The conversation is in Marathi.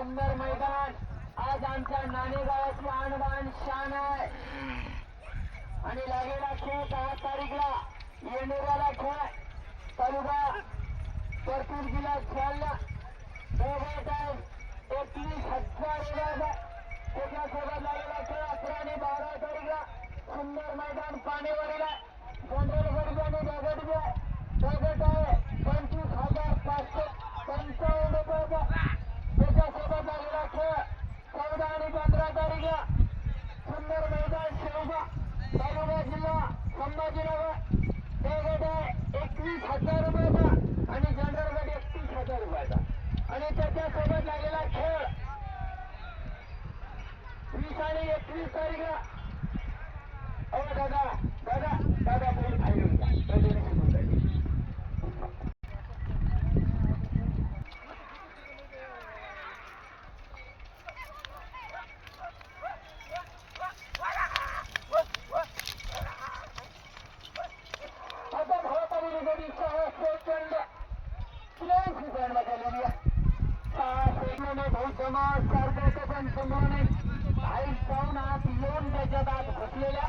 सुंदर मैदान आज आमच्या नाणेगावाची आणबाण शान आहे आणि लागेला खेळ 10 तारीखला येणाऱ्याला खेळ तालुका परतूर जिल्हा जालना टाइम 31,000 त्याच्यासोबत लागेला खेळ 11 आणि 12 तारीखला सुंदर मैदान पाणीवरील जनरल गर्दी आणि दगड आहे 25,555 रुपयाचा त्याच्यासोबत लागेला खेळ 14 आणि 15 तारीखला सुंदर मैदान शेवगा तालुका जिल्हा संभाजीनगर दगड आहे 21,000 रुपयाचा आणि जनरल गट 31,000 रुपयाचा आणि त्याच्यासोबत लागेला खेळ 20 आणि 21 तारीखला दादा बोल खाली आता भावापाली गडी 6 सेकंद बहुत समाज सारखं पण समोर नाही भाई पाहून आत येऊन त्याच्यात आत घुसलेल्या